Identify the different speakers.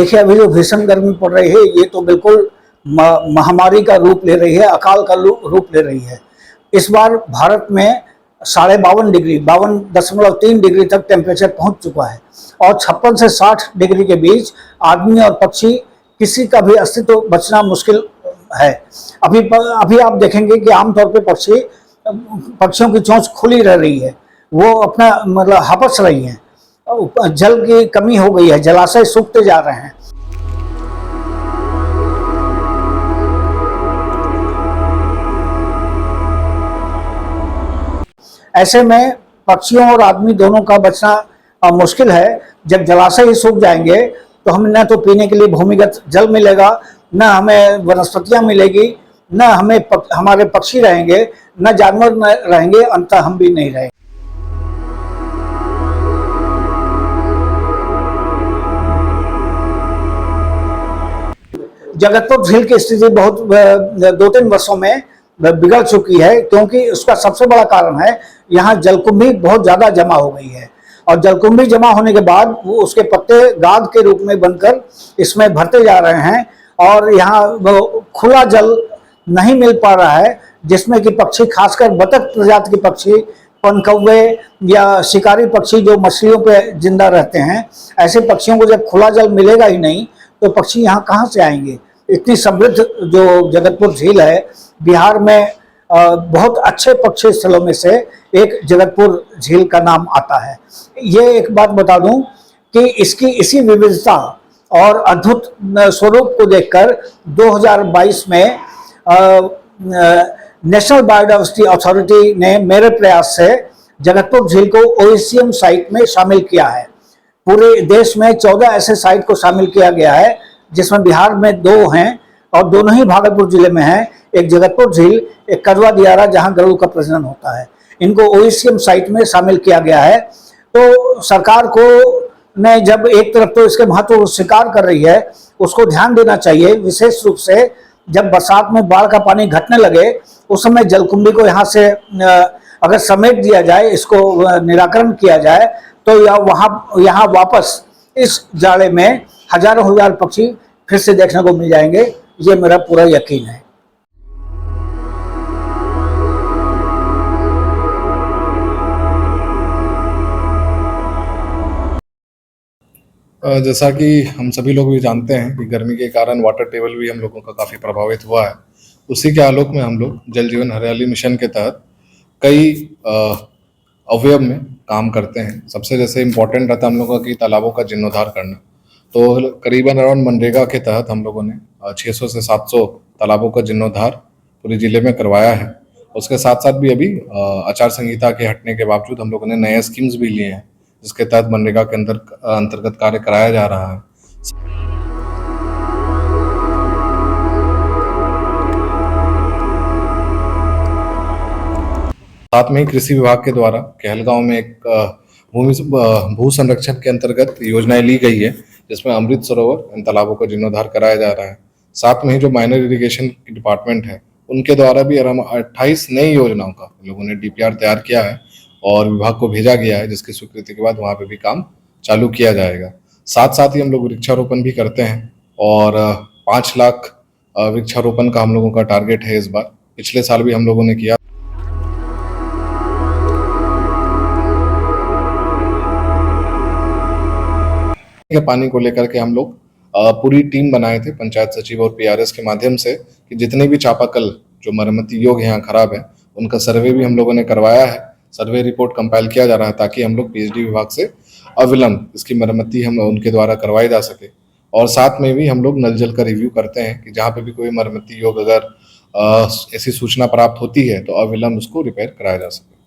Speaker 1: देखिए, अभी जो भीषण गर्मी पड़ रही है, ये तो बिल्कुल महामारी का रूप ले रही है, अकाल का रूप ले रही है। इस बार भारत में 52.5 डिग्री 52.3 डिग्री तक टेम्परेचर पहुंच चुका है और 56 से 60 डिग्री के बीच आदमी और पक्षी किसी का भी अस्तित्व बचना मुश्किल है। अभी आप देखेंगे कि आमतौर पे पक्षियों की चोंच खुली रह रही है, वो अपना मतलब हपस रही हैं। जल की कमी हो गई है, जलाशय सूखते जा रहे हैं। ऐसे में पक्षियों और आदमी दोनों का बचना मुश्किल है। जब जलाशय ही सूख जाएंगे तो हमें न तो पीने के लिए भूमिगत जल मिलेगा, न हमें वनस्पतियां मिलेगी, न हमारे पक्षी रहेंगे, न जानवर रहेंगे, अंततः हम भी नहीं रहेंगे। जगतपुर झील की स्थिति बहुत 2-3 वर्षों में बिगड़ चुकी है, क्योंकि उसका सबसे बड़ा कारण है यहाँ जलकुंभी बहुत ज्यादा जमा हो गई है और जलकुंभी जमा होने के बाद वो उसके पत्ते गाद के रूप में बनकर इसमें भरते जा रहे हैं और यहाँ खुला जल नहीं मिल पा रहा है, जिसमें कि पक्षी, खासकर बतख प्रजाति के पक्षी, पनकौवे या शिकारी पक्षी जो मछलियों पे जिंदा रहते हैं, ऐसे पक्षियों को जब खुला जल मिलेगा ही नहीं तो पक्षी यहाँ कहाँ से आएंगे। इतनी समृद्ध जो जगतपुर झील है, बिहार में बहुत अच्छे पक्षी स्थलों में से एक जगतपुर झील का नाम आता है। ये एक बात बता दूं कि इसकी इसी विविधता और अद्भुत स्वरूप को देखकर 2022 में नेशनल बायोडायवर्सिटी अथॉरिटी ने मेरे प्रयास से जगतपुर झील को ओएससीएम साइट में शामिल किया है। पूरे देश में 14 ऐसे साइट को शामिल किया गया है, जिसमें बिहार में 2 हैं और दोनों ही भागलपुर जिले में हैं। एक जगतपुर झील, एक करवा दियारा, जहां गरुड़ का प्रजनन होता है। इनको ओएससीएम साइट में शामिल किया गया है। तो सरकार को ने जब एक तरफ तो इसके महत्व को स्वीकार कर रही है, उसको ध्यान देना चाहिए। विशेष रूप से जब बरसात में बाढ़ का पानी घटने लगे, उस समय जलकुंभी को यहाँ से अगर समेट दिया जाए, इसको निराकरण किया जाए, तो यहाँ वापस इस जाड़े में हजारों हजार पक्षी फिर से देखने को मिल जाएंगे। ये मेरा पूरा यकीन है।
Speaker 2: जैसा कि हम सभी लोग भी जानते हैं कि गर्मी के कारण वाटर टेबल भी हम लोगों का काफ़ी प्रभावित हुआ है। उसी के आलोक में हम लोग जल जीवन हरियाली मिशन के तहत कई अवयव में काम करते हैं। सबसे जैसे इम्पोर्टेंट रहता है हम लोगों का कि तालाबों का जीर्णोद्धार करना। तो करीबन अराउंड मनरेगा के तहत हम लोगों ने 600 से 700 तालाबों का जीर्णोद्धार पूरे जिले में करवाया है। उसके साथ साथ भी अभी आचार संहिता के हटने के बावजूद हम लोगों ने नए स्कीम्स भी लिए हैं, जिसके तहत मनरेगा के अंतर्गत कार्य कराया जा रहा है। साथ में ही कृषि विभाग के द्वारा कहलगांव में एक भू संरक्षण के अंतर्गत योजनाएं ली गई है, जिसमें अमृत सरोवर इन तालाबों का जीर्णोद्धार कराया जा रहा है। साथ में ही जो माइनर इरिगेशन डिपार्टमेंट है, उनके द्वारा भी अराउंड 28 नई योजनाओं का लोगों ने DPR तैयार किया है और विभाग को भेजा गया है, जिसकी स्वीकृति के बाद वहाँ पे भी काम चालू किया जाएगा। साथ साथ ही हम लोग वृक्षारोपण भी करते हैं और 5 लाख वृक्षारोपण का हम लोगों का टारगेट है इस बार। पिछले साल भी हम लोगों ने किया। पानी को लेकर के हम लोग पूरी टीम बनाए थे पंचायत सचिव और PRS के माध्यम से कि जितने भी चापाकल जो मरम्मती योग्य यहाँ खराब है, उनका सर्वे भी हम लोगों ने करवाया है। सर्वे रिपोर्ट कंपाइल किया जा रहा है ताकि हम लोग PHD विभाग से अविलंब इसकी मरम्मती हम उनके द्वारा करवाई जा सके। और साथ में भी हम लोग नल जल का रिव्यू करते हैं कि जहाँ पे भी कोई मरम्मती योग्य अगर ऐसी सूचना प्राप्त होती है तो अविलंब उसको रिपेयर कराया जा सके।